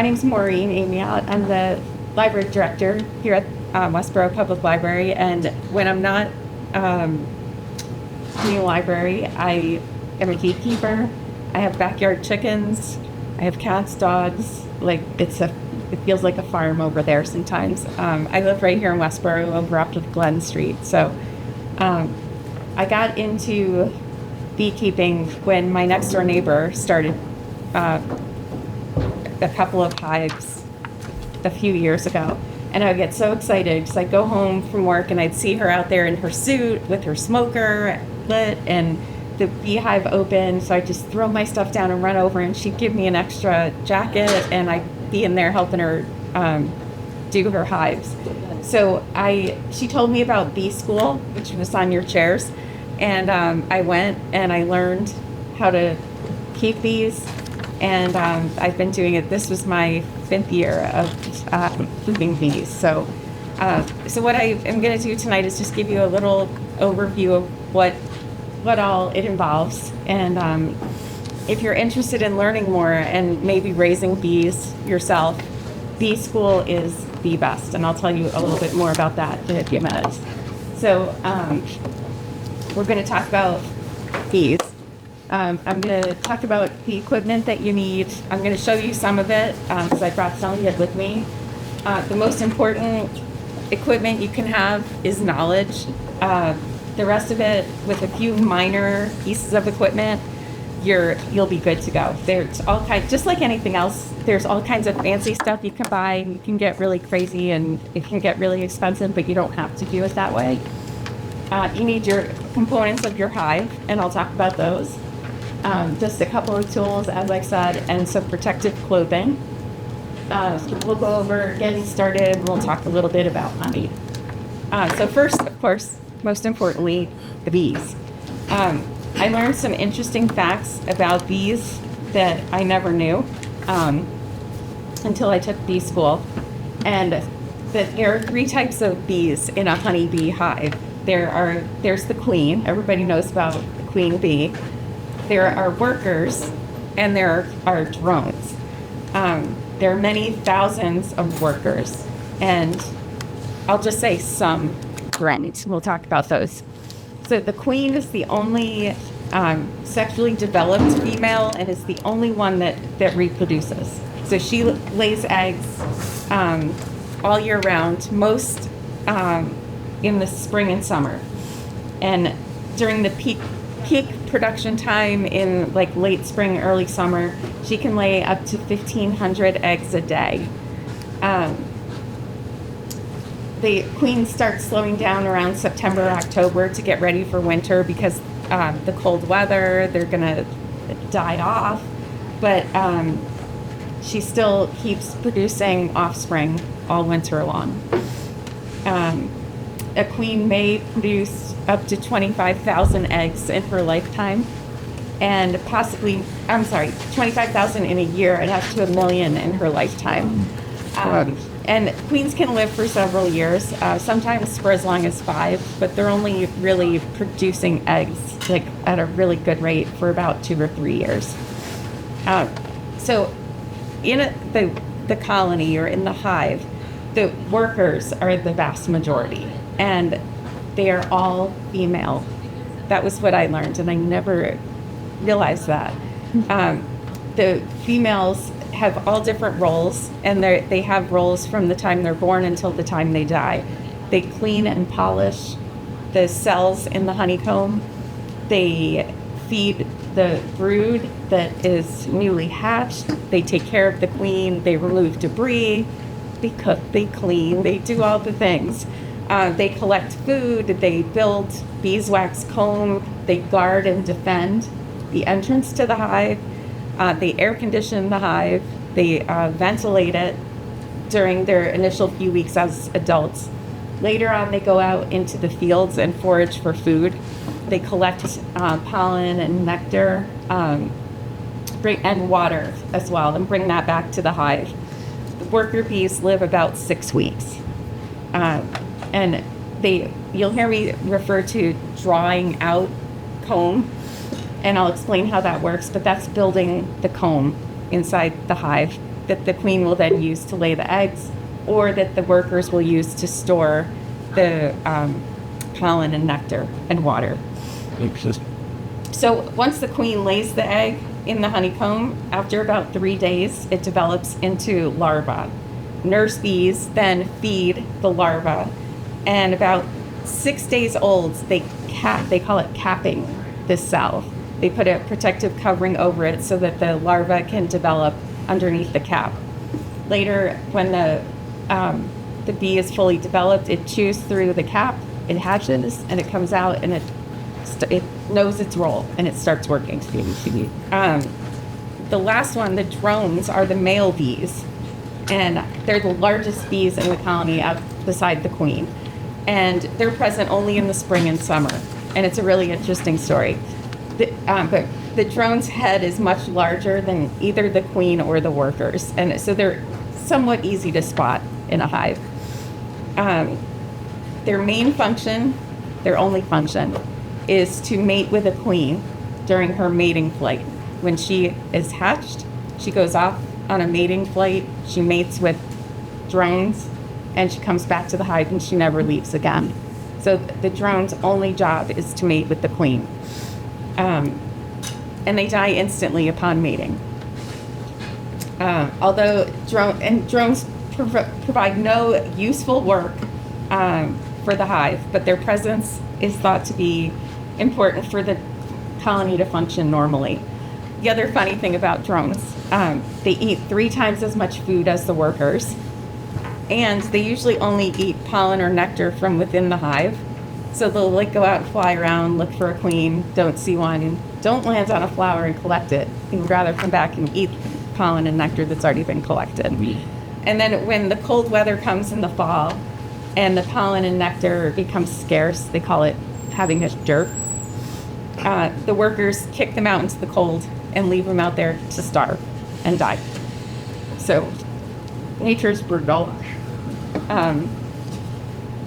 My name's Maureen Amyot. I'm the library director here at Westborough Public Library, and when I'm not in the library, I am a beekeeper. I have backyard chickens. I have cats, dogs. It feels like a farm over there sometimes. I live right here in Westborough, over up of Glen Street. So I got into beekeeping when my next door neighbor started a couple of hives a few years ago. And I would get so excited because I'd go home from work and I'd see her out there in her suit with her smoker lit and the beehive open. So I'd just throw my stuff down and run over, and she'd give me an extra jacket and I'd be in there helping her do her hives. So she told me about bee school, which was on your chairs. And I went and I learned how to keep bees. And I've been doing it. This was my 5th year of keeping bees. So what I am going to do tonight is just give you a little overview of what all it involves. And if you're interested in learning more and maybe raising bees yourself, bee school is the best. And I'll tell you a little bit more about that in a few minutes. So we're going to talk about bees. I'm going to talk about the equipment that you need. I'm going to show you some of it because I brought some of it with me. The most important equipment you can have is knowledge. The rest of it, with a few minor pieces of equipment, you'll be good to go. There's all kinds, just like anything else, there's all kinds of fancy stuff you can buy. You can get really crazy and it can get really expensive, but you don't have to do it that way. You need your components of your hive, and I'll talk about those. Just a couple of tools, as I said, and some protective clothing. We'll go over getting started. We'll talk a little bit about honey. So first, of course, most importantly, the bees. I learned some interesting facts about bees that I never knew until I took bee school. And that there are 3 types of bees in a honeybee hive. There's the queen. Everybody knows about the queen bee. There are workers, and there are drones. There are many thousands of workers, and I'll just say some drones. We'll talk about those. So the queen is the only sexually developed female and is the only one that reproduces. So she lays eggs all year round, most in the spring and summer. And during the peak production time in like late spring, early summer, she can lay up to 1,500 eggs a day. The queen starts slowing down around September, October to get ready for winter because the cold weather, they're gonna die off, but she still keeps producing offspring all winter long. A queen may produce up to 25,000 eggs in her lifetime, and 25,000 in a year, and up to 1 million in her lifetime. And queens can live for several years, sometimes for as long as 5, but they're only really producing eggs like at a really good rate for about 2 or 3 years. So in the colony or in the hive, the workers are the vast majority, and they are all female. That was what I learned, and I never realized that. The females have all different roles, and they have roles from the time they're born until the time they die. They clean and polish the cells in the honeycomb. They feed the brood that is newly hatched. They take care of the queen. They remove debris. They cook, they clean, they do all the things. They collect food, they build beeswax comb, they guard and defend the entrance to the hive. They air condition the hive. They ventilate it during their initial few weeks as adults. Later on, they go out into the fields and forage for food. They collect pollen and nectar, and water as well, and bring that back to the hive. The worker bees live about 6 weeks. And you'll hear me refer to drawing out comb, and I'll explain how that works, but that's building the comb inside the hive. that the queen will then use to lay the eggs, or that the workers will use to store the pollen and nectar and water. So once the queen lays the egg in the honeycomb, after about 3 days, it develops into larvae. Nurse bees then feed the larva, and about 6 days old, they call it capping this cell. They put a protective covering over it so that the larva can develop underneath the cap. Later, when the bee is fully developed, it chews through the cap, it hatches, and it comes out, and it knows its role, and it starts working. The last one, the drones, are the male bees, and they're the largest bees in the colony beside the queen. And they're present only in the spring and summer, and it's a really interesting story. But the drone's head is much larger than either the queen or the workers, and so they're somewhat easy to spot in a hive. Their main function, their only function, is to mate with a queen during her mating flight. When she is hatched, she goes off on a mating flight, she mates with drones, and she comes back to the hive and she never leaves again. So the drone's only job is to mate with the queen. And they die instantly upon mating. Although drones provide no useful work for the hive, but their presence is thought to be important for the colony to function normally. The other funny thing about drones, they eat 3 times as much food as the workers, and they usually only eat pollen or nectar from within the hive. So they'll go out and fly around, look for a queen, don't see one, don't land on a flower and collect it. You'd rather come back and eat pollen and nectar that's already been collected. And then when the cold weather comes in the fall and the pollen and nectar becomes scarce, they call it having a dearth, the workers kick them out into the cold and leave them out there to starve and die. So nature's brutal.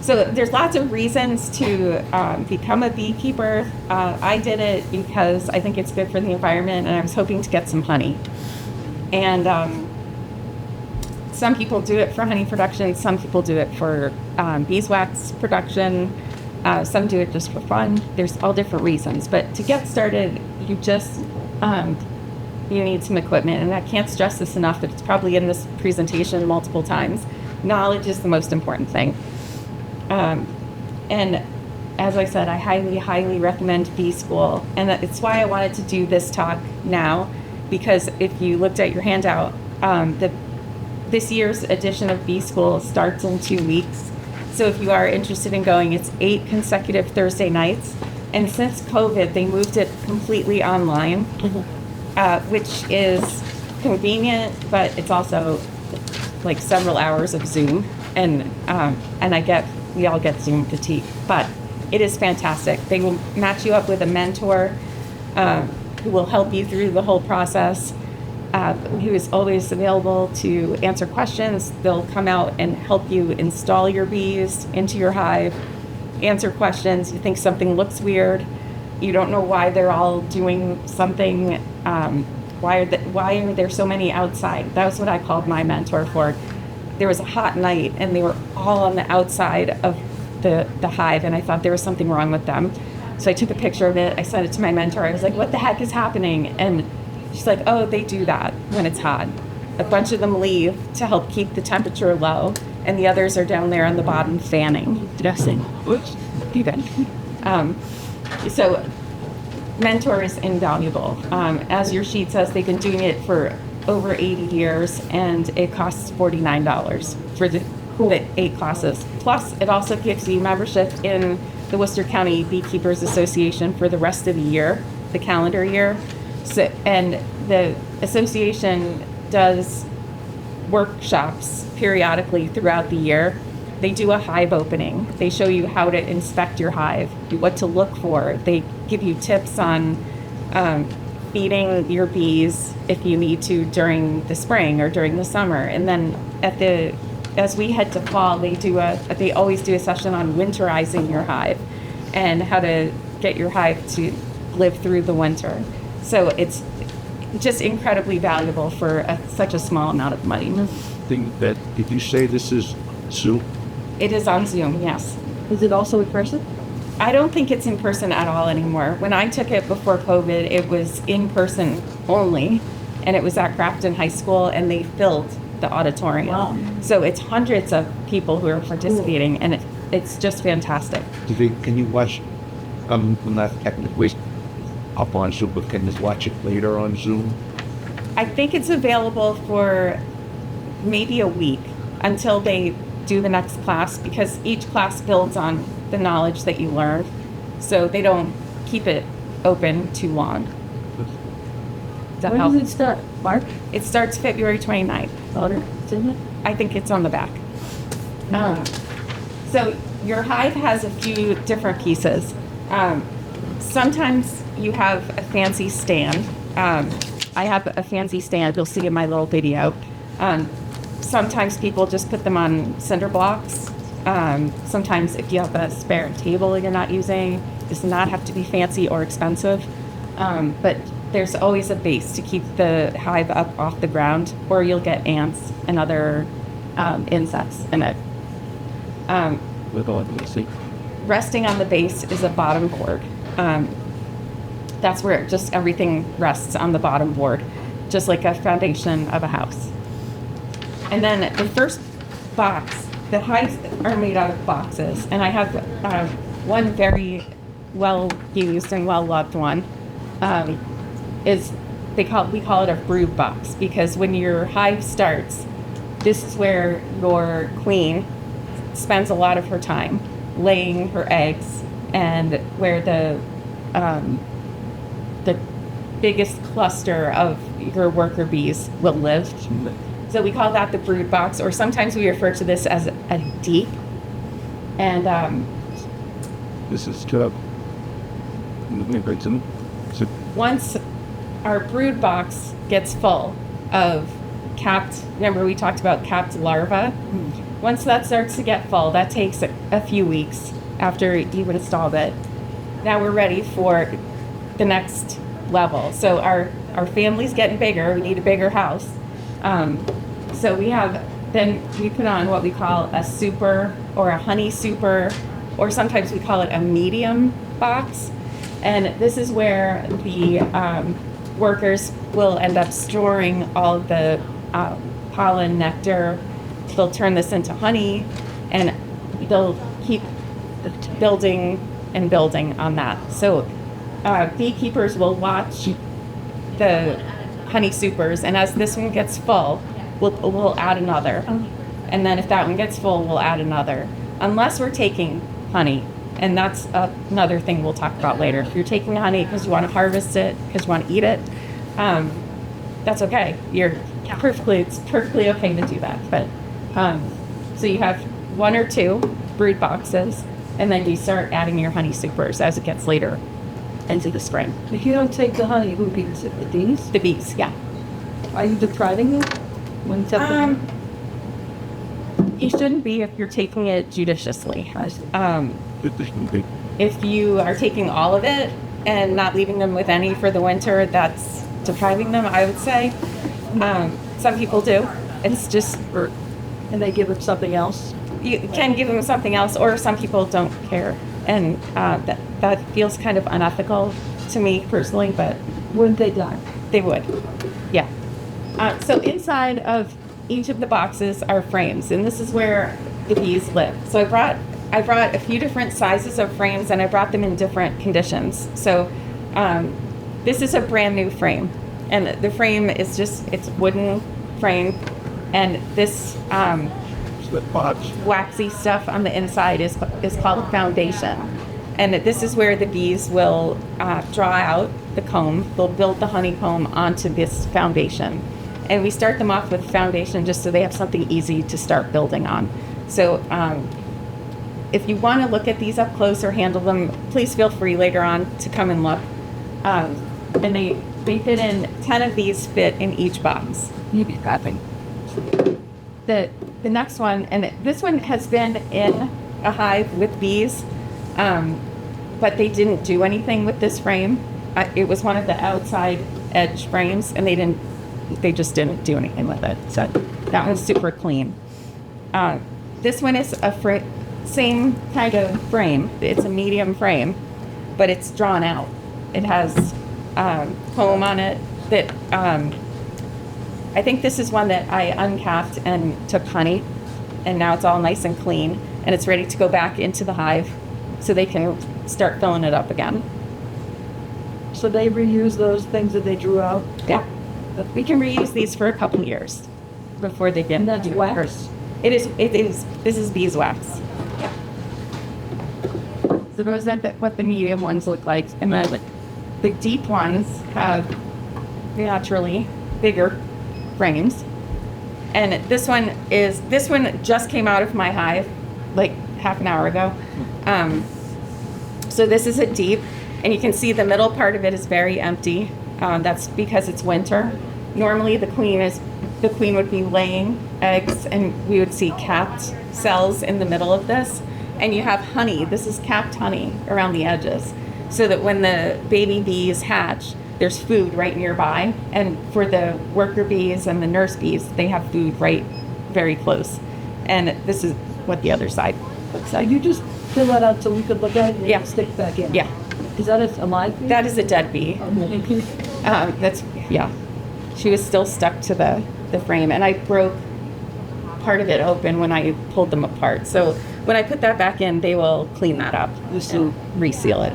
So there's lots of reasons to become a beekeeper. I did it because I think it's good for the environment, and I was hoping to get some honey. And some people do it for honey production, some people do it for beeswax production, some do it just for fun. There's all different reasons. But to get started, you just you need some equipment, and I can't stress this enough, but it's probably in this presentation multiple times. Knowledge is the most important thing. And as I said, I highly, highly recommend Bee School. And it's why I wanted to do this talk now, because if you looked at your handout, this year's edition of Bee School starts in 2 weeks. So if you are interested in going, it's 8 consecutive Thursday nights. And since COVID, they moved it completely online, which is convenient, but it's also like several hours of Zoom. And we all get Zoom fatigue, but it is fantastic. They will match you up with a mentor who will help you through the whole process, who is always available to answer questions. They'll come out and help you install your bees into your hive, answer questions. You think something looks weird. You don't know why they're all doing something. Why are there so many outside? That was what I called my mentor for. There was a hot night, and they were all on the outside of the hive, and I thought there was something wrong with them. So I took a picture of it. I sent it to my mentor. I was like, what the heck is happening? And she's like, oh, they do that when it's hot. A bunch of them leave to help keep the temperature low, and the others are down there on the bottom fanning. Oops. So mentor is invaluable. As your sheet says, they've been doing it for over 80 years, and it costs $49 for the 8 classes. Plus, it also gives you membership in the Worcester County Beekeepers Association for the rest of the year, the calendar year. So, and the association does workshops periodically throughout the year. They do a hive opening. They show you how to inspect your hive, what to look for. They give you tips on feeding your bees if you need to during the spring or during the summer. And then as we head to fall, they always do a session on winterizing your hive and how to get your hive to live through the winter. So just incredibly valuable for such a small amount of money. Did you say this is Zoom? It is on Zoom, yes. Is it also in person? I don't think it's in person at all anymore. When I took it before COVID, it was in person only, and it was at Grafton High School, and they filled the auditorium. Wow. So it's hundreds of people who are participating, and it's just fantastic. Can you watch, not technically up on Zoom, but can you watch it later on Zoom? I think it's available for maybe a week until they do the next class, because each class builds on the knowledge that you learned, so they don't keep it open too long. Does that When help? does it start? March? It starts February 29th. It's in it? I think it's on the back. So your hive has a few different pieces. Sometimes you have a fancy stand. I have a fancy stand, you'll see in my little video. Sometimes people just put them on cinder blocks. Sometimes if you have a spare table you're not using, it does not have to be fancy or expensive. But there's always a base to keep the hive up off the ground, or you'll get ants and other insects in it. Resting on the base is a bottom board. That's where just everything rests on the bottom board, just like a foundation of a house. And then the first box, the hives are made out of boxes, and I have one very well used and well loved one. We call it a brood box, because when your hive starts, this is where your queen spends a lot of her time laying her eggs, and where the biggest cluster of your worker bees will live. So we call that the brood box, or sometimes we refer to this as a deep. And This is to once our brood box gets full of capped, remember we talked about capped larvae? Once that starts to get full, that takes a few weeks after you've installed it. Now we're ready for the next level. So our family's getting bigger, we need a bigger house. So then we put on what we call a super or a honey super, or sometimes we call it a medium box. And this is where the workers will end up storing all of the pollen, nectar. They'll turn this into honey, and they'll keep building and building on that. So beekeepers will watch the honey supers, and as this one gets full, we'll add another. And then if that one gets full, we'll add another. Unless we're taking honey, and that's another thing we'll talk about later. If you're taking honey because you want to harvest it, because you want to eat it, that's okay. It's perfectly okay to do that. But so you have one or two brood boxes, and then you start adding your honey supers as it gets later into the spring. If you don't take the honey, who eats it? The bees? The bees, yeah. Are you depriving them? When you take the honey? You shouldn't be if you're taking it judiciously. I see. If you are taking all of it and not leaving them with any for the winter, that's depriving them, I would say. Some people do. It's just... And they give it something else? You can give them something else, or some people don't care. And that feels kind of unethical to me personally, but... Wouldn't they die? They would, yeah. So inside of each of the boxes are frames, and this is where the bees live. So I brought a few different sizes of frames, and I brought them in different conditions. So this is a brand new frame, and the frame is it's wooden frame, and this waxy stuff on the inside is called foundation. And this is where the bees will draw out the comb. They'll build the honeycomb onto this foundation. And we start them off with foundation just so they have something easy to start building on. So if you want to look at these up close or handle them, please feel free later on to come and look. And they fit in, 10 of these fit in each box. You'd be laughing. The next one, and this one has been in a hive with bees, but they didn't do anything with this frame. It was one of the outside edge frames, and they just didn't do anything with it. So that one's super clean. This one is same kind of frame. It's a medium frame, but it's drawn out. It has comb on it that I think this is one that I uncapped and took honey, and now it's all nice and clean, and it's ready to go back into the hive so they can start filling it up again. So they reuse those things that they drew out? Yeah. We can reuse these for a couple years before they get. And that's wax? It is. This is beeswax. Yeah. So those are what the medium ones look like, and then the deep ones have naturally bigger frames. And this one just came out of my hive like half an hour ago. So this is a deep, and you can see the middle part of it is very empty. That's because it's winter. Normally the queen would be laying eggs, and we would see capped cells in the middle of this. And you have honey. This is capped honey around the edges, so that when the baby bees hatch, there's food right nearby. And for the worker bees and the nurse bees, they have food right very close. And this is what the other side looks So like. you just fill that out so we could look at it and Yeah. stick it back in? Yeah. Is that a live bee? That is a dead bee. Yeah. She was still stuck to the frame, and I broke part of it open when I pulled them apart. So when I put that back in, they will clean that up and reseal it.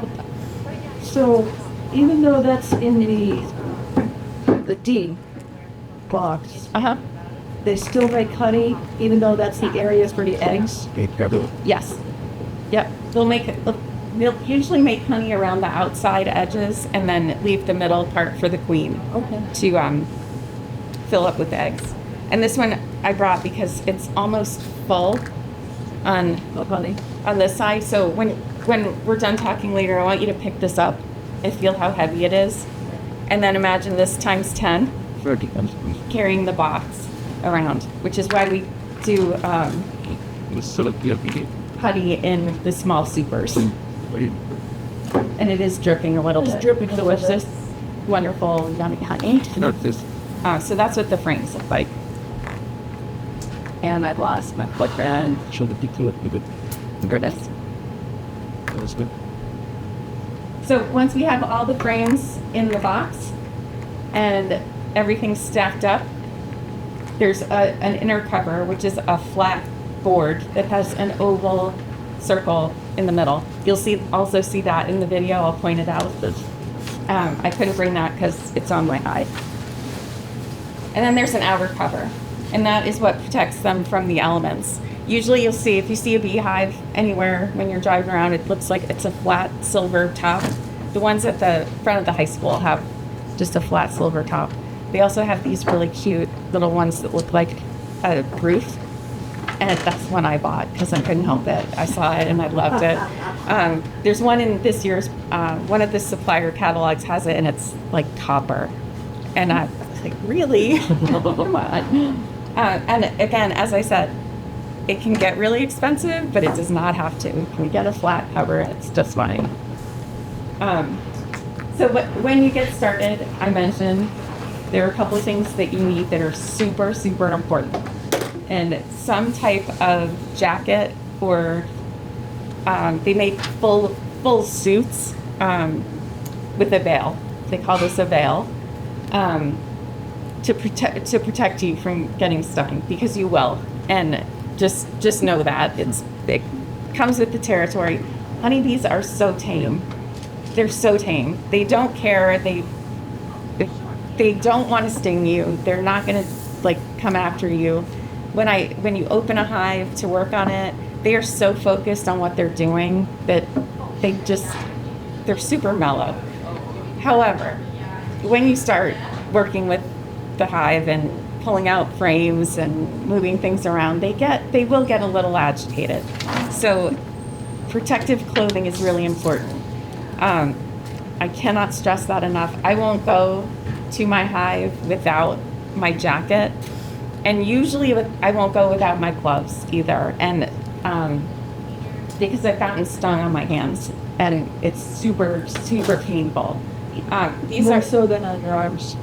So even though that's in the D box, they still make honey, even though that's the areas for the eggs? Yes. Yep. They'll usually make honey around the outside edges, and then leave the middle part for the queen to fill up with eggs. And this one I brought because it's almost full on this side. So when we're done talking later, I want you to pick this up and feel how heavy it is. And then imagine this times 10 carrying the box around, which is why we do honey in the small supers. And it is dripping a little bit. It's dripping delicious, wonderful, yummy honey. So that's what the frames look like. And I've lost my footprint. Show the picture. Goodness. That's good. So once we have all the frames in the box and everything's stacked up, there's an inner cover, which is a flat board that has an oval circle in the middle. You'll also see that in the video. I'll point it out. I couldn't bring that because it's on my hive. And then there's an outer cover, and that is what protects them from the elements. Usually you'll see, if you see a beehive anywhere when you're driving around, it looks like it's a flat silver top. The ones at the front of the high school have just a flat silver top. They also have these really cute little ones that look like a roof. And that's one I bought because I couldn't help it. I saw it and I loved it. There's one in this year's, one of the supplier catalogs has it, and it's like copper. And I was like, really? Come on. And again, as I said, it can get really expensive, but it does not have to. You can get a flat cover, it's just fine. So when you get started, I mentioned there are a couple of things that you need that are super, super important. And some type of jacket, or they make full suits with a veil. They call this a veil, to protect you from getting stung, because you will. And just know that it comes with the territory. Honeybees are so tame. They're so tame. They don't care. They don't want to sting you. They're not going to come after you. When you open a hive to work on it, they are so focused on what they're doing that they're super mellow. However, when you start working with the hive and pulling out frames and moving things around, they will get a little agitated. So protective clothing is really important. I cannot stress that enough. I won't go to my hive without my jacket. And usually I won't go without my gloves either. And because I've gotten stung on my hands, and it's super, super painful. These More are so than on your arms.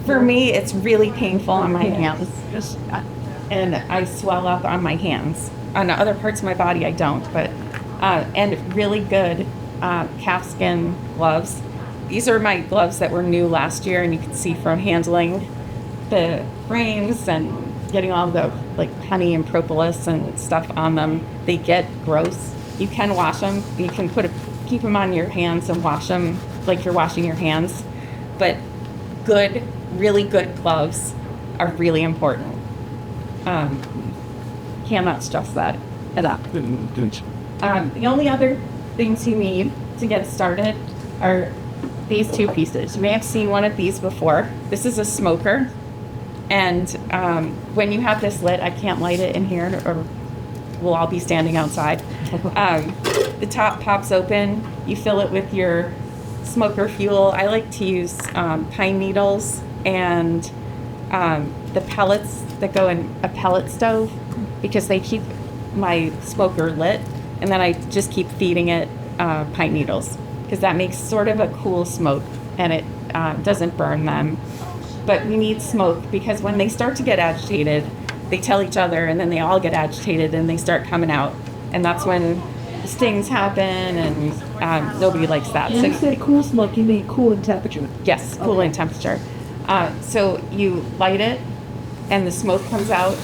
for me. It's really painful on my hands, Just, and I swell up on my hands. On other parts of my body, I don't. But and really good calfskin gloves. These are my gloves that were new last year, and you can see from handling the frames and getting all the like honey and propolis and stuff on them. They get gross. You can wash them. You can keep them on your hands and wash them like you're washing your hands. But good, really good gloves are really important. Cannot stress that enough. The only other things you need to get started are these two pieces. You may have seen one of these before. This is a smoker. And when you have this lit, I can't light it in here or we'll all be standing outside. The top pops open. You fill it with your smoker fuel. I like to use pine needles and the pellets that go in a pellet stove because they keep my smoker lit. And then I just keep feeding it pine needles because that makes sort of a cool smoke and it doesn't burn them. But we need smoke because when they start to get agitated, they tell each other and then they all get agitated and they start coming out. And that's when stings happen and nobody likes that. and you said cool smoke, you mean cool in temperature. Yes, cool in temperature. So you light it and the smoke comes out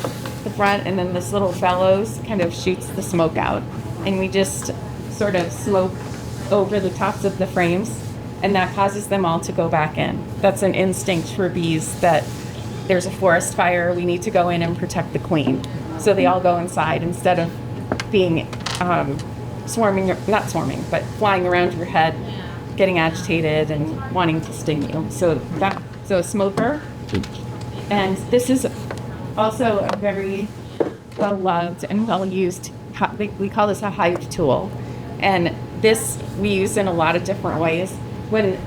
the front and then this little bellows kind of shoots the smoke out. And we just sort of smoke over the tops of the frames and that causes them all to go back in. That's an instinct for bees that there's a forest fire, we need to go in and protect the queen. So they all go inside instead of being not swarming, but flying around your head, getting agitated and wanting to sting you. So a smoker. And this is also a very well-loved and well-used, we call this a hive tool. And this we use in a lot of different ways. When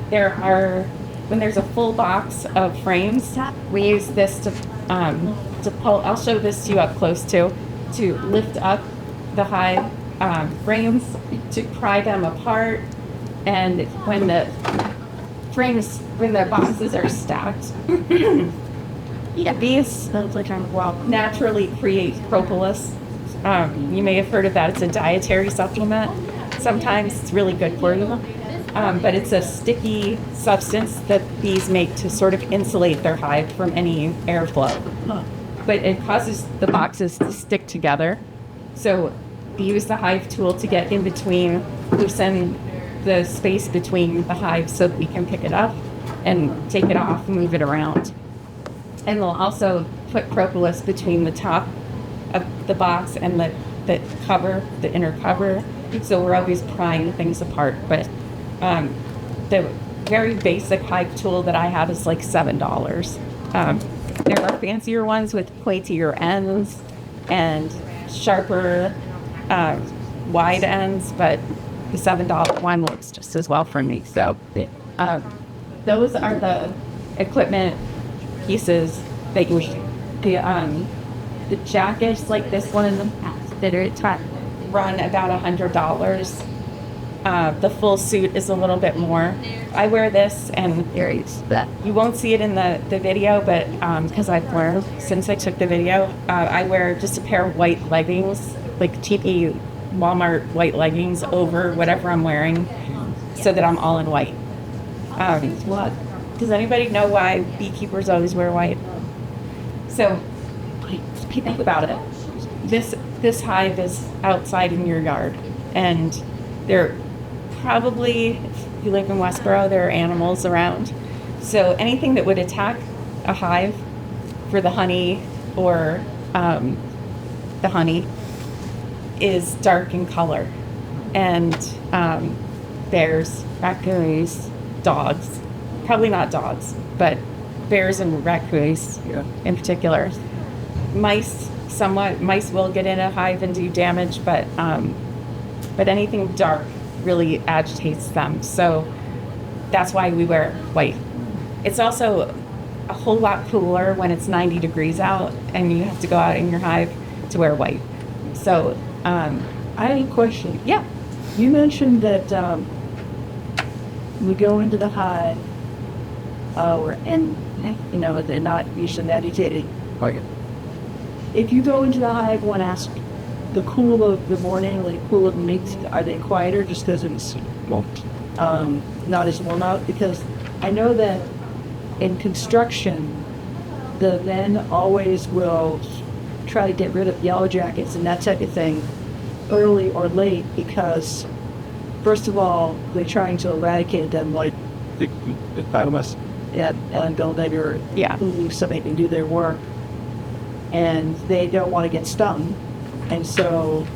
there's a full box of frames, we use this to pull. I'll show this to you up close too, to lift up the hive frames, to pry them apart. And when the boxes are stacked, bees naturally create propolis. You may have heard of that. It's a dietary supplement. Sometimes it's really good for you. But it's a sticky substance that bees make to sort of insulate their hive from any airflow. But it causes the boxes to stick together. So we use the hive tool to get in between, loosen the space between the hives so that we can pick it up and take it off and move it around. And we'll also put propolis between the top of the box and the cover, the inner cover. So we're always prying things apart. But the very basic hive tool that I have is like $7. There are fancier ones with pointier ends and sharper wide ends, but the $7 one works just as well for me. So those are the equipment pieces that you need. The jackets like this one in the past that are run about $100. The full suit is a little bit more. I wear this, and you won't see it in the video, but because I've learned since I took the video, I wear just a pair of white leggings, like cheapy Walmart white leggings over whatever I'm wearing, so that I'm all in white. Does anybody know why beekeepers always wear white? So think about it. This hive is outside in your yard, and there probably, if you live in Westborough, there are animals around. So anything that would attack a hive for the honey or the honey is dark in color. And bears, raccoons, dogs, probably not dogs, but bears and raccoons in particular. Mice will get in a hive and do damage, but anything dark really agitates them. So that's why we wear white. It's also a whole lot cooler when it's 90 degrees out and you have to go out in your hive to wear white. So I have a question. Yeah. You mentioned that we go into the hive, and they're not usually agitated. Like, If you go into the hive when asked the cool of the morning, like cool of the night, are they quieter just because it's well, not as warm out? Because I know that in construction, the men always will try to get rid of yellow jackets and that type of thing early or late because, first of all, they're trying to eradicate them like the thalamus. and build their Yeah. so they can do their work. And they don't want to get stung. And so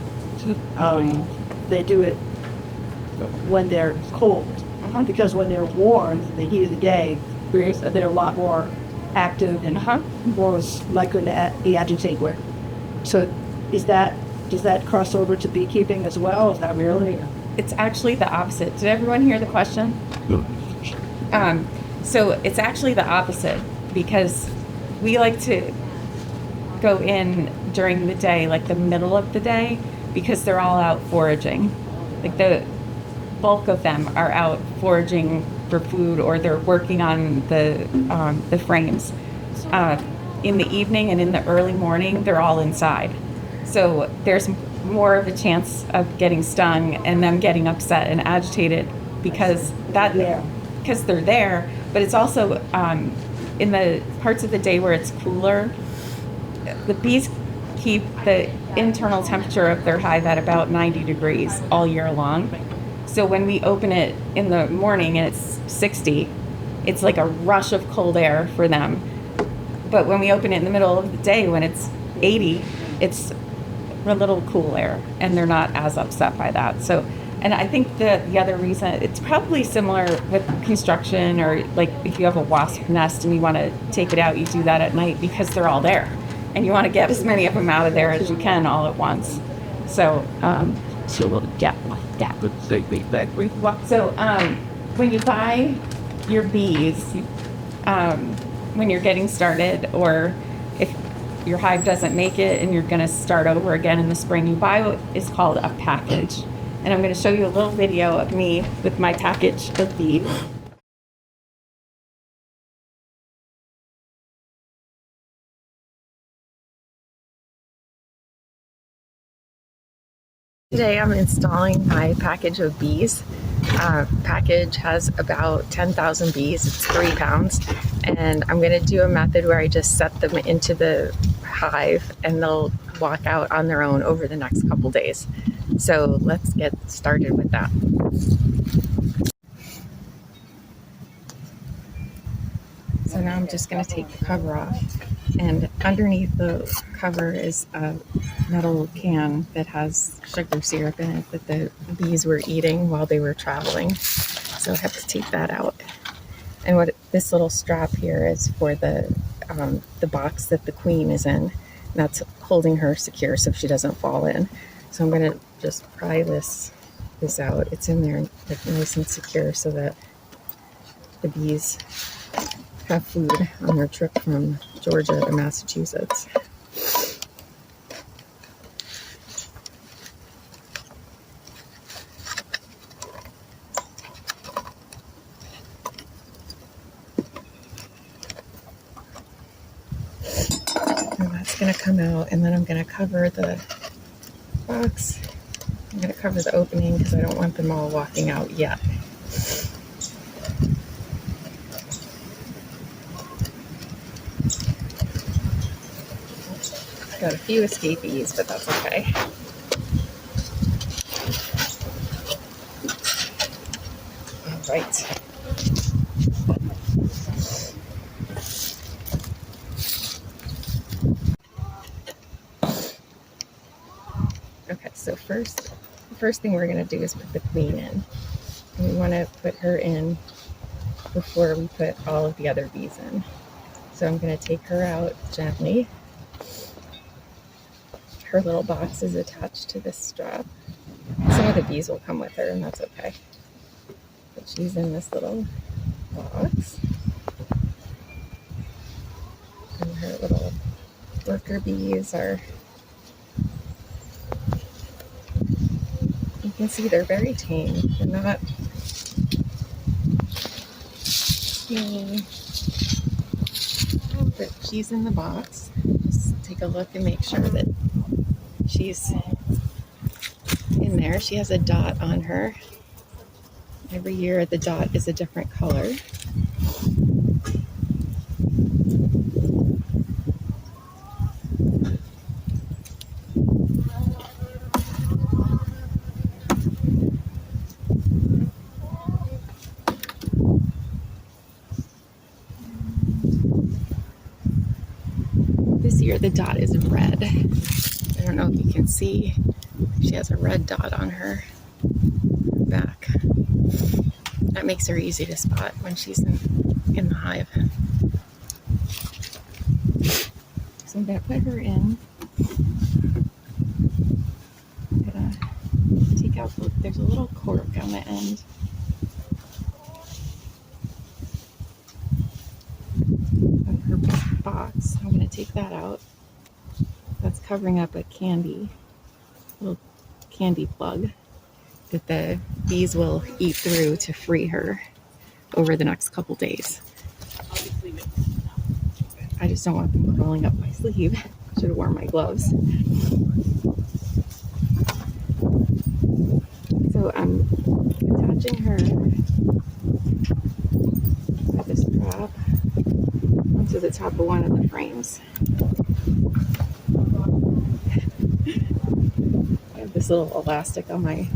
they do it when they're cold. Because when they're warm, the heat of the day, they're a lot more active and more likely to agitate. So does that cross over to beekeeping as well? Is that really? It's actually the opposite. Did everyone hear the question? So it's actually the opposite because we like to go in during the day, like the middle of the day, because they're all out foraging. Like the bulk of them are out foraging for food or they're working on the frames. In the evening and in the early morning, they're all inside. So there's more of a chance of getting stung and them getting upset and agitated because they're there. But it's also in the parts of the day where it's cooler, the bees keep the internal temperature of their hive at about 90 degrees all year long. So when we open it in the morning and it's 60, it's like a rush of cold air for them. But when we open it in the middle of the day when it's 80, it's a little cool air and they're not as upset by that. So, and I think the other reason, it's probably similar with construction or like if you have a wasp nest and you want to take it out, you do that at night because they're all there. And you want to get as many of them out of there as you can all at once. So, when you buy your bees, when you're getting started, or if your hive doesn't make it and you're going to start over again in the spring, you buy what is called a package. And I'm going to show you a little video of me with my package of bees. Today I'm installing my package of bees. Package has about 10,000 bees. It's 3 pounds. And I'm going to do a method where I just set them into the hive and they'll walk out on their own over the next couple days. So let's get started with that. So now I'm just going to take the cover off, and underneath the cover is a metal can that has sugar syrup in it that the bees were eating while they were traveling. So I have to take that out. And what this little strap here is for the box that the queen is in. And that's holding her secure so she doesn't fall in. So I'm going to just pry this out. It's in there nice and secure so that the bees have food on their trip from Georgia to Massachusetts. And that's going to come out, and then I'm going to cover the box. I'm going to cover the opening because I don't want them all walking out yet. Got a few escapees, but that's okay. All right. Okay, so the first thing we're going to do is put the queen in. And we want to put her in before we put all of the other bees in. So I'm going to take her out gently. Her little box is attached to this strap. Some of the bees will come with her, and that's okay. But she's in this little box. And her little worker bees are, you can see they're very tame. They're not see that she's in the box. Just take a look and make sure that she's in there. She has a dot on her. Every year the dot is a different color. This year the dot is red. I don't know if you can see. She has a red dot on her back. That makes her easy to spot when she's in the hive. So I'm going to put her in. I'm going to take out, there's a little cork on the end. Of her box. I'm going to take that out. That's covering up a little candy plug that the bees will eat through to free her over the next couple days. I just don't want them crawling up my sleeve. Should have worn my gloves. So I'm attaching her with this strap onto the top of one of the frames. I have this little elastic on my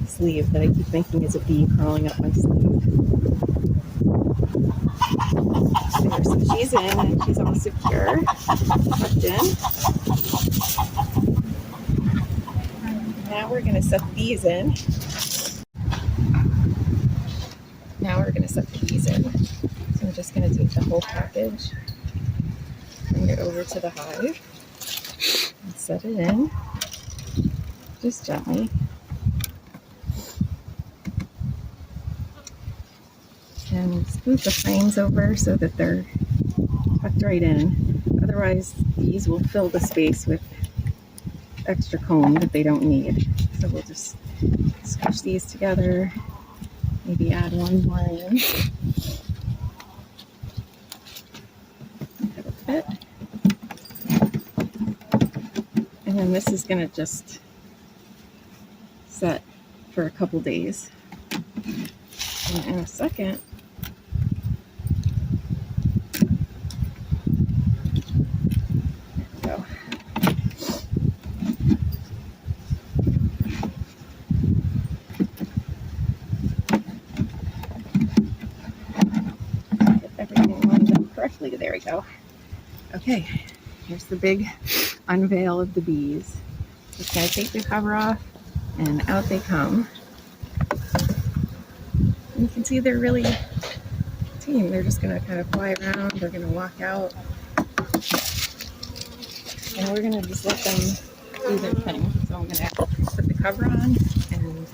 sleeve that I keep thinking is a bee crawling up my sleeve. There, so she's in and she's all secure, tucked in. Now we're going to set the bees in. So I'm just going to take the whole package, bring it over to the hive, and set it in, just gently. And scoot the frames over so that they're tucked right in. Otherwise, bees will fill the space with extra comb that they don't need. So we'll just squish these together, maybe add one more in. That'll fit. And then this is going to just set for a couple days. And in a second, there we go. Get everything lined up correctly. There we go. Okay, here's the big unveil of the bees. Just gonna take the cover off, and out they come. And you can see they're really tame. They're just gonna kind of fly around. They're gonna walk out, and we're gonna just let them do their thing. So I'm gonna put the cover on, and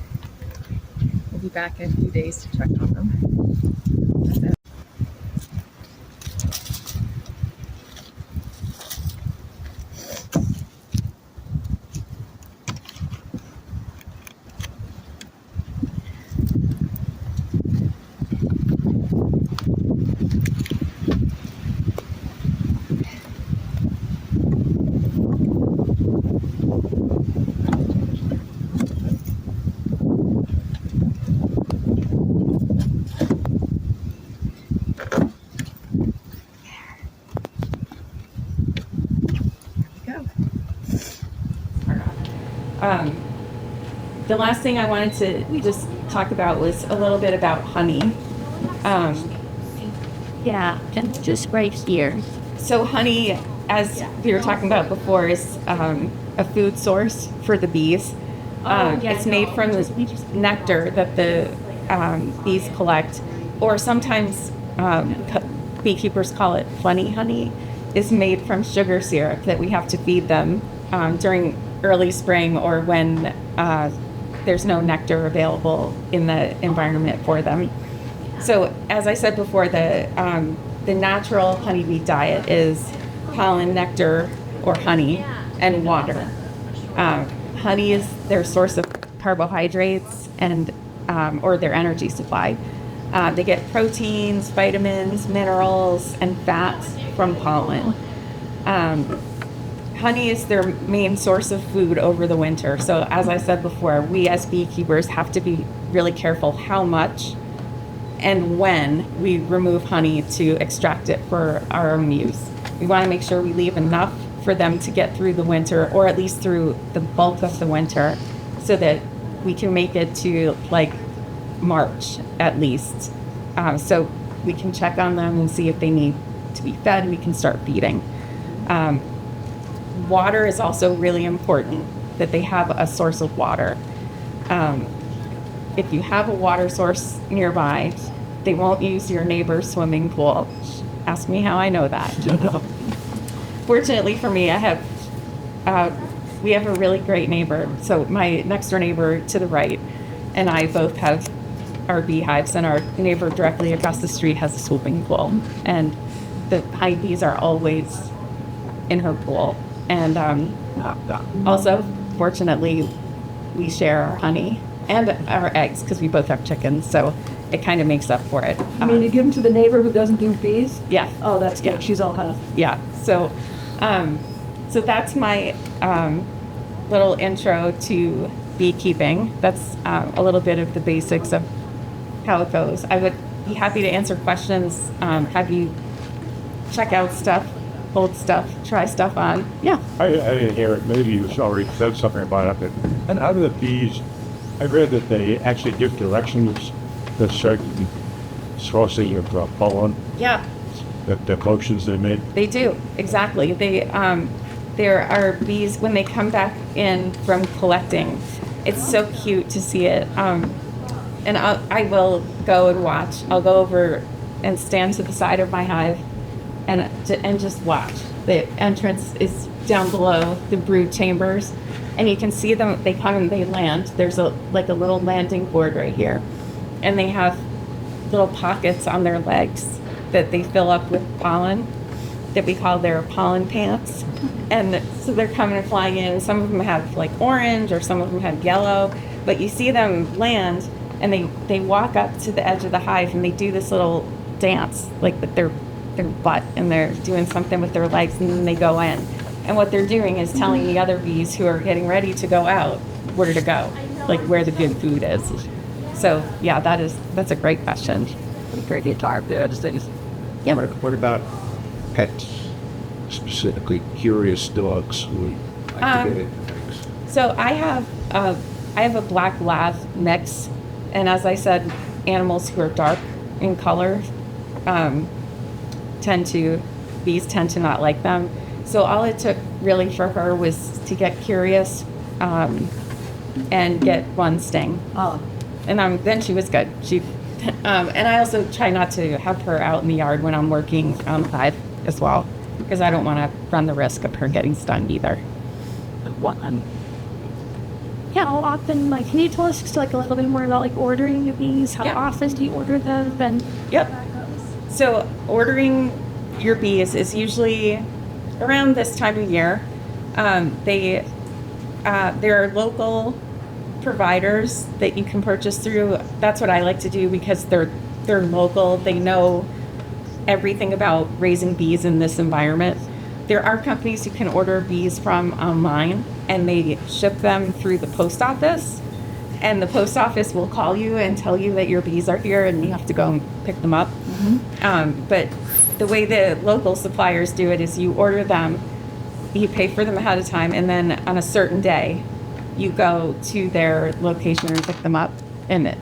we'll be back in a few days to check on them. That's it. The last thing I wanted to just talk about was a little bit about honey. Yeah, and just right here. So honey, as we were talking about before, is a food source for the bees. It's made from the nectar that the bees collect, or sometimes beekeepers call it funny honey, is made from sugar syrup that we have to feed them during early spring or when there's no nectar available in the environment for them. So as I said before, the natural honeybee diet is pollen, nectar, or honey, and water. Honey is their source of carbohydrates and or their energy supply. They get proteins, vitamins, minerals, and fats from pollen. Honey is their main source of food over the winter. So as I said before, we as beekeepers have to be really careful how much and when we remove honey to extract it for our own use. We want to make sure we leave enough for them to get through the winter, or at least through the bulk of the winter, so that we can make it to like March at least. So we can check on them and see if they need to be fed. We can start feeding. Water is also really important, that they have a source of water. If you have a water source nearby, they won't use your neighbor's swimming pool. Ask me how I know that. Fortunately for me, we have a really great neighbor. So my next door neighbor to the right and I both have our beehives, and our neighbor directly across the street has a swimming pool. And the honeybees are always in her pool. And also, fortunately, we share our honey and our eggs because we both have chickens. So it kind of makes up for it. I mean, you give them to the neighbor who doesn't do bees? Yeah. Oh, that's good. Yeah. She's all honey. Yeah. So that's my little intro to beekeeping. That's a little bit of the basics of how it goes. I would be happy to answer questions, have you check out stuff, hold stuff, try stuff on. Yeah. I didn't hear it. Maybe you already said something about it. And how do the bees, I read that they actually give directions to certain sourcing of pollen, Yeah, the motions they make. they do. Exactly. There are bees, when they come back in from collecting, it's so cute to see it. And I will go and watch. I'll go over and stand to the side of my hive and just watch. The entrance is down below the brood chambers, and you can see them. They come and they land. There's a little landing board right here, and they have little pockets on their legs that they fill up with pollen that we call their pollen pants. And so they're coming and flying in. Some of them have like orange, or some of them have yellow, but you see them land and they walk up to the edge of the hive and they do this little dance, like with their butt, and they're doing something with their legs, and then they go in. And what they're doing is telling the other bees who are getting ready to go out where to go, like where the good food is. So yeah, that's a great question. Great guitar. Yeah. What about pets, specifically curious dogs who like to get into things? So I have a black lab mix, and as I said, animals who are dark in color bees tend to not like them. So all it took really for her was to get curious and get one sting. Oh. And then she was good. And I also try not to have her out in the yard when I'm working on the hive as well, because I don't want to run the risk of her getting stung either. Yeah, how often, can you tell us just a little bit more about ordering your bees? How Yeah. often do you order them? And Yep. So ordering your bees is usually around this time of year. There are local providers that you can purchase through. That's what I like to do, because they're local. They know everything about raising bees in this environment. There are companies you can order bees from online, and they ship them through the post office. And the post office will call you and tell you that your bees are here, and you have to go and pick them up. But the way the local suppliers do it is you order them, you pay for them ahead of time, and then on a certain day, you go to their location and pick them up. And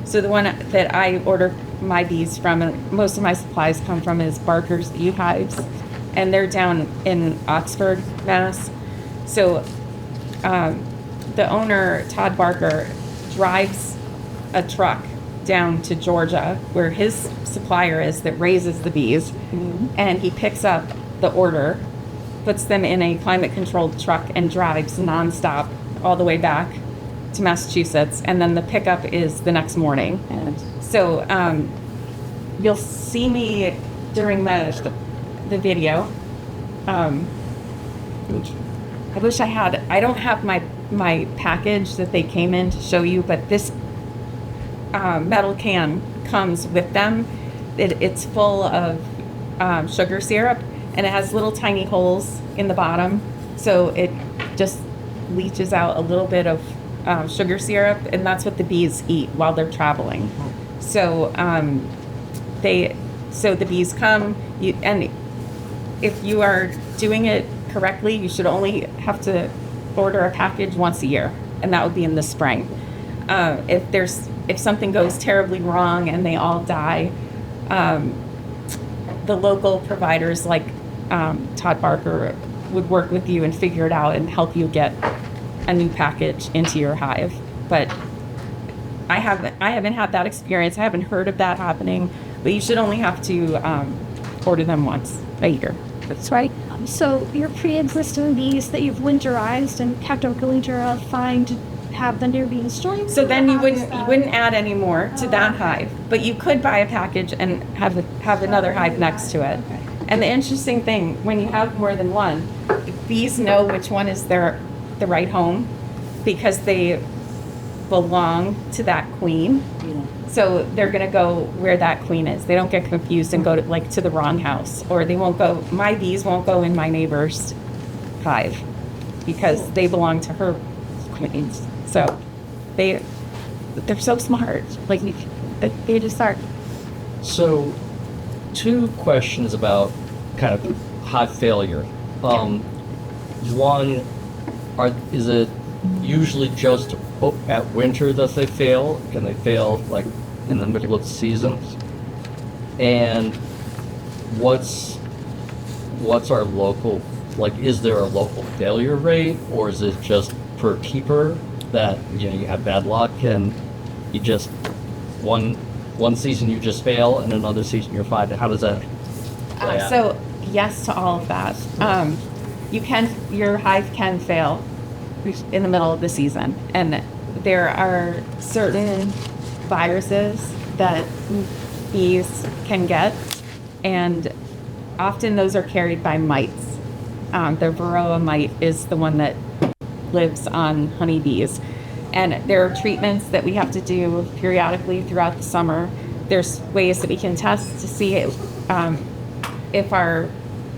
so the one that I order my bees from, and most of my supplies come from, is Barker's Beehives, and they're down in Oxford, Mass. So the owner, Todd Barker, drives a truck down to Georgia, where his supplier is that raises the bees, and he picks up the order, puts them in a climate-controlled truck, and drives nonstop all the way back to Massachusetts, and then the pickup is the next morning. And so you'll see me during the video. I wish I don't have my package that they came in to show you, but metal can comes with them. It's full of sugar syrup, and it has little tiny holes in the bottom, so it just leaches out a little bit of sugar syrup, and that's what the bees eat while they're traveling. So the bees come, and if you are doing it correctly, you should only have to order a package once a year, and that would be in the spring. If something goes terribly wrong and they all die, the local providers like Todd Barker would work with you and figure it out and help you get a new package into your hive. But I haven't had that experience. I haven't heard of that happening. But you should only have to order them once a year. That's right. So your pre-existing bees that you've winterized and kept over winter are fine to have the new bees join. So then you wouldn't add any more to that hive, but you could buy a package and have another hive next to it. Okay. And the interesting thing, when you have more than one, the bees know which one is the right home because they belong to that queen. Yeah. So they're going to go where that queen is. They don't get confused and go to the wrong house, or they won't go. My bees won't go in my neighbor's hive because they belong to her queens. So they're so smart. Like they just are. So, two questions about kind of hive failure. One, is it usually just at winter that they fail? Can they fail like in the middle of the season? And what's our local, like, is there a local failure rate, or is it just per keeper that, you know, you have bad luck and you just one season you just fail and another season you're fine? How does that play out? So yes to all of that. Your hive can fail in the middle of the season, and there are certain viruses that bees can get, and often those are carried by mites. The varroa mite is the one that lives on honeybees, and there are treatments that we have to do periodically throughout the summer. There's ways that we can test to see if our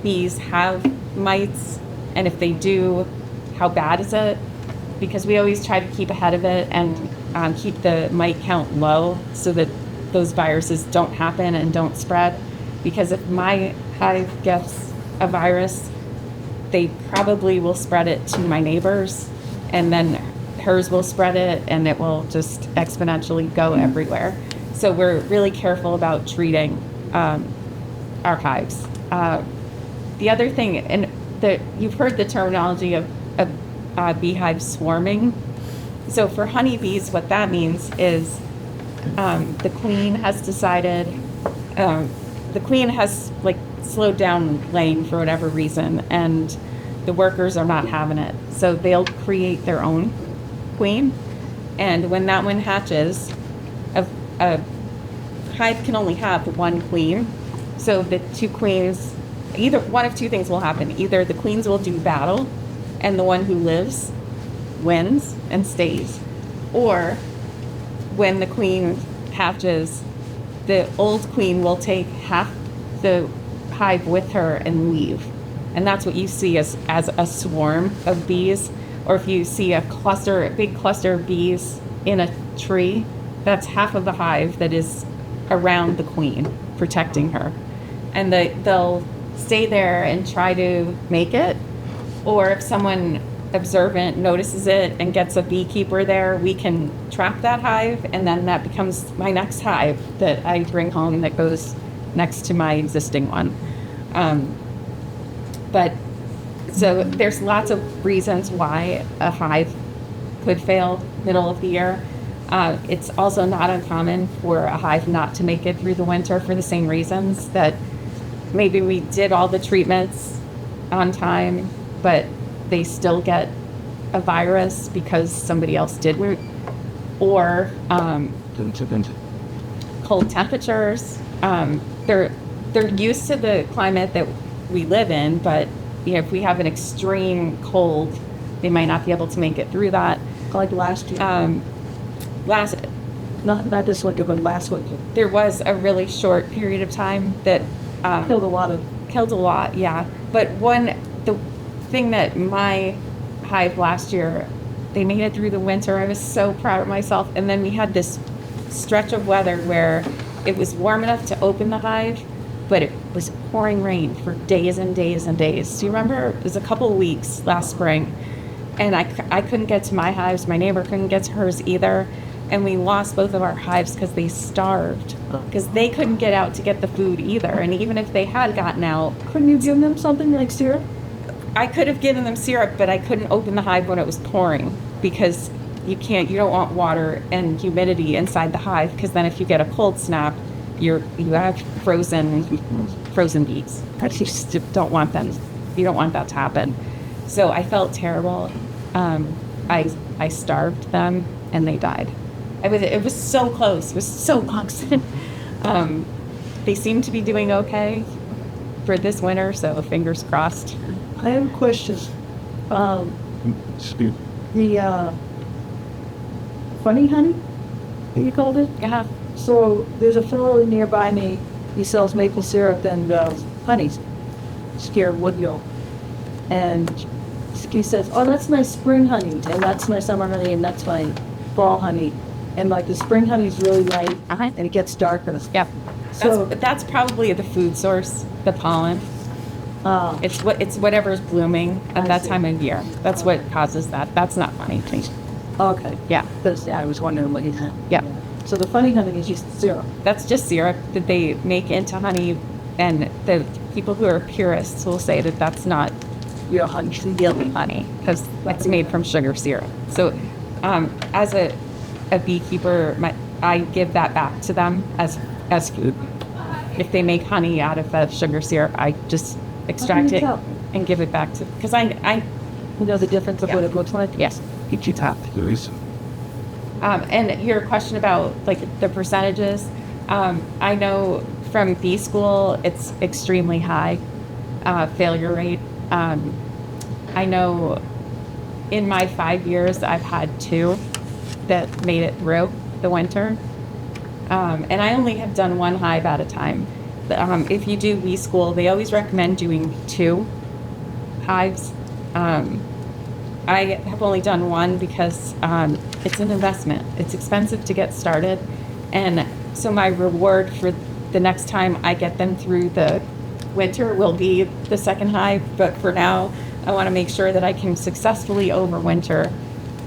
bees have mites, and if they do, how bad is it? Because we always try to keep ahead of it and keep the mite count low so that those viruses don't happen and don't spread. Because if my hive gets a virus, they probably will spread it to my neighbors, and then hers will spread it, and it will just exponentially go everywhere. So we're really careful about treating our hives. The other thing, and you've heard the terminology of beehive swarming. So for honeybees, what that means is the queen has decided, the queen has like slowed down laying for whatever reason, and the workers are not having it. So they'll create their own queen, and when that one hatches, a hive can only have one queen. So the two queens, either one of two things will happen. Either the queens will do battle, and the one who lives wins and stays. Or when the queen hatches, the old queen will take half the hive with her and leave. And that's what you see as a swarm of bees. Or if you see a big cluster of bees in a tree, that's half of the hive that is around the queen, protecting her. And they'll stay there and try to make it. Or if someone observant notices it and gets a beekeeper there, we can trap that hive, and then that becomes my next hive that I bring home that goes next to my existing one. But so there's lots of reasons why a hive could fail middle of the year. It's also not uncommon for a hive not to make it through the winter for the same reasons, that maybe we did all the treatments on time, but they still get a virus because somebody else didn't, or cold temperatures. They're used to the climate that we live in, but if we have an extreme cold, they might not be able to make it through that. Like last year. Not this winter, but last winter. There was a really short period of time that Killed a lot of. killed a lot, yeah. But the thing that my hive last year, they made it through the winter. I was so proud of myself. And then we had this stretch of weather where it was warm enough to open the hive, but it was pouring rain for days and days and days. Do you remember? It was a couple of weeks last spring, and I couldn't get to my hives. My neighbor couldn't get to hers either. And we lost both of our hives because they starved, because they couldn't get out to get the food either. And even if they had gotten out, Couldn't you give them something like syrup? I could have given them syrup, but I couldn't open the hive when it was pouring, because you don't want water and humidity inside the hive, because then if you get a cold snap, you have frozen bees. You just don't want them. You don't want that to happen. So I felt terrible. I starved them and they died. It was so close. It was so close. They seem to be doing okay for this winter, so fingers crossed. I have a question. Excuse- The funny honey, you called it? Yeah. So there's a fellow nearby me. He sells maple syrup and honey, scared wood yolk. And he says, "Oh, that's my spring honey, and that's my summer honey, and that's my fall honey." And like the spring honey is really light, and it gets darker. Yeah. So That's probably the food source, the pollen. It's whatever's blooming at I that see. time of year. That's what causes that. That's not funny to me. okay, Yeah. because I was wondering what you had. Yeah. So the funny honey is just syrup. That's just syrup that they make into honey, and the people who are purists will say that that's not Real honey. really honey, because it's made from sugar syrup. So as a beekeeper, I give that back to them as food. If they make honey out of the sugar syrup, I just extract you it tell? and give it back to, because I You know the difference of Yeah. what it looks like? yes. Get you top. There is. And your question about like the percentages, I know from bee school it's extremely high failure rate. I know in my 5 years I've had 2 that made it through the winter, and I only have done 1 hive at a time. If you do bee school, they always recommend doing 2 hives. I have only done 1 because it's an investment. It's expensive to get started. And so my reward for the next time I get them through the winter will be the 2nd hive. But for now, I want to make sure that I can successfully overwinter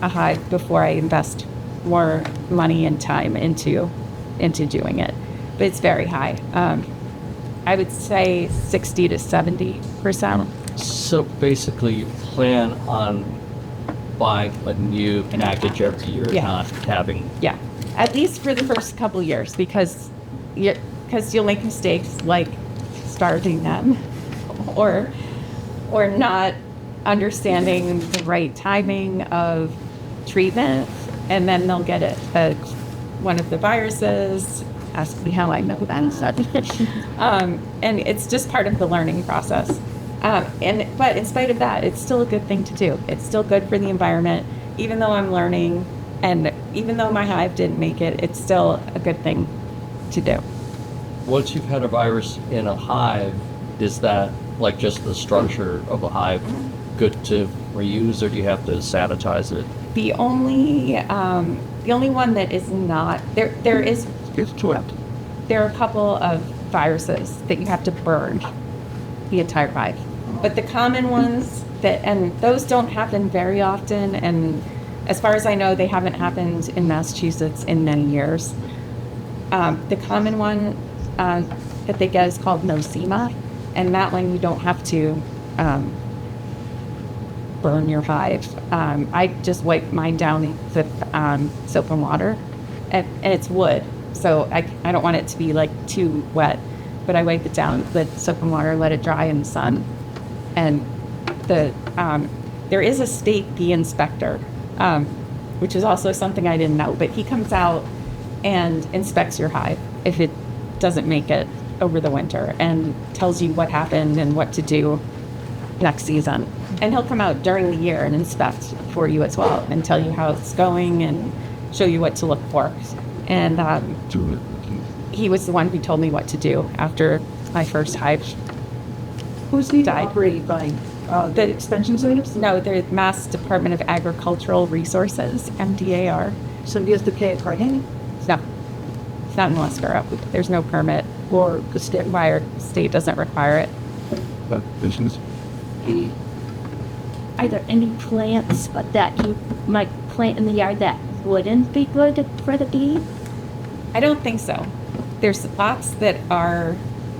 a hive before I invest more money and time into doing it. But it's very high. I would say 60 to 70%. So basically, you plan on buying a new package every year, Yeah. not having. Yeah, at least for the first couple of years, because you'll make mistakes like starving them, or not understanding the right timing of treatment, and then they'll get one of the viruses. Ask me how I know that and such. And it's just part of the learning process. But in spite of that, it's still a good thing to do. It's still good for the environment, even though I'm learning, and even though my hive didn't make it, it's still a good thing to do. Once you've had a virus in a hive, is that like just the structure of a hive good to reuse, or do you have to sanitize it? The only one that is not there is It's trapped. there are a couple of viruses that you have to burn the entire hive. But the common ones and those don't happen very often, and as far as I know, they haven't happened in Massachusetts in many years. The common one that they get is called nosema, and that one you don't have to burn your hive. I just wipe mine down with soap and water, and it's wood, so I don't want it to be like too wet, but I wipe it down with soap and water, let it dry in the sun. And there is a state bee inspector, which is also something I didn't know, but he comes out and inspects your hive if it doesn't make it over the winter, and tells you what happened and what to do next season. And he'll come out during the year and inspect for you as well, and tell you how it's going and show you what to look for. And he was the one who told me what to do after my first hive. Who's the Died. operated by? The extension service? No, the Mass Department of Agricultural Resources, MDAR. So he has to pay a Carnegie No, it's not in Westborough. There's no permit. or the state? Why state doesn't require it. But business. Are there any plants that you might plant in the yard that wouldn't be good for the bee? I don't think so. There's lots that are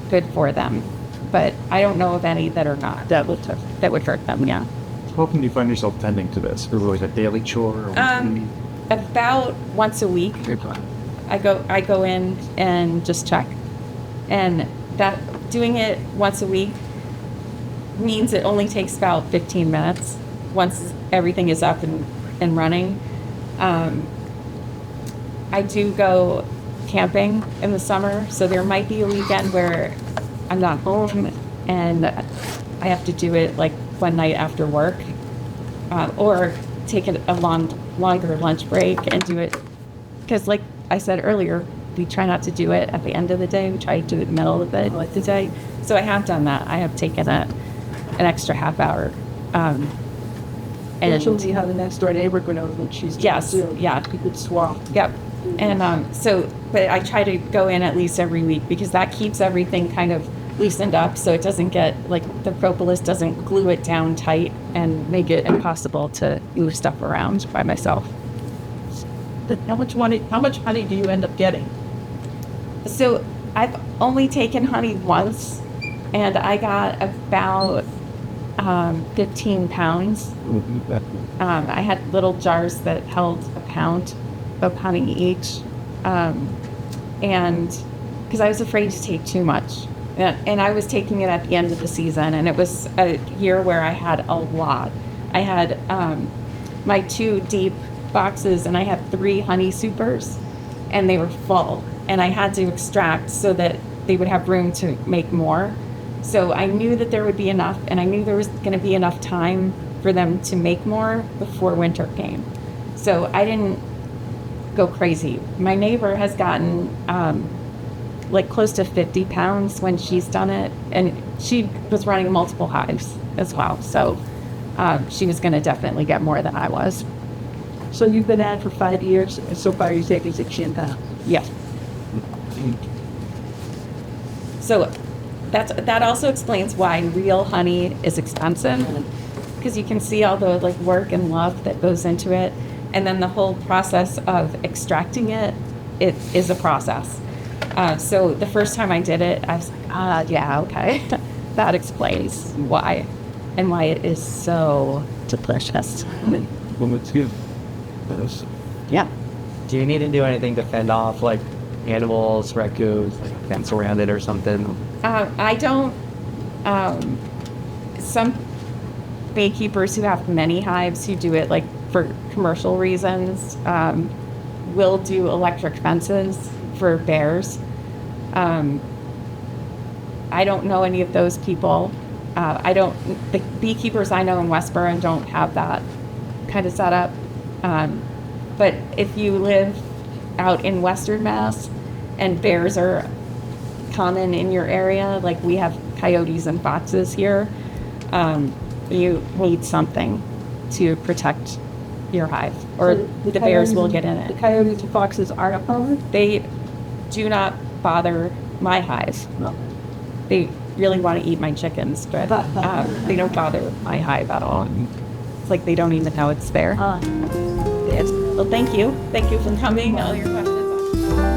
good for them, but I don't know of any that are not. That would hurt them. Yeah. How often do you find yourself tending to this? Or was it a daily chore? Or About once a week, I go in and just check, and that doing it once a week means it only takes about 15 minutes once everything is up and running. I do go camping in the summer, so there might be a weekend where I'm not home and I have to do it like one night after work, or take a longer lunch break and do it. Because like I said earlier, we try not to do it at the end of the day. We try to do it in the middle of the day. So I have done that. I have taken an extra half hour. And And she'll see how the next door neighbor knows what she's doing. Yes, too. yeah. You could swap. Yep. And but I try to go in at least every week because that keeps everything kind of loosened up so it doesn't get, like, the propolis doesn't glue it down tight and make it impossible to move stuff around by myself. How much honey do you end up getting? So I've only taken honey once, and I got about 15 pounds. I had little jars that held a pound of honey each, and because I was afraid to take too much. And I was taking it at the end of the season, and it was a year where I had a lot. I had my 2 deep boxes, and I had 3 honey supers, and they were full. And I had to extract so that they would have room to make more. So I knew that there would be enough, and I knew there was going to be enough time for them to make more before winter came. So I didn't go crazy. My neighbor has gotten like close to 50 pounds when she's done it, and she was running multiple hives as well. So she was going to definitely get more than I was. So you've been at it for 5 years, and so far you've taken 16 pounds. Yeah. So that also explains why real honey is expensive, because you can see all the like work and love that goes into it, and then the whole process of extracting it is a process. So the first time I did it, I was like, yeah, okay, that explains why, and why it is so delicious. Well, it's good. Yeah. do you need to do anything to fend off like animals, raccoons, like fence around it or something? I don't. Some beekeepers who have many hives who do it like for commercial reasons will do electric fences for bears. I don't know any of those people. The beekeepers I know in Westborough don't have that kind of setup. But if you live out in Western Mass and bears are common in your area, like we have coyotes and foxes here, you need something to protect your hive, or So the bears will coyotes- get in The it. coyotes and foxes aren't a problem? They do not bother my hive. No. They really want to eat my chickens, but they don't bother my hive at all. It's like they don't even know it's there. Yes. Well, thank you. Thank you for coming. All your questions.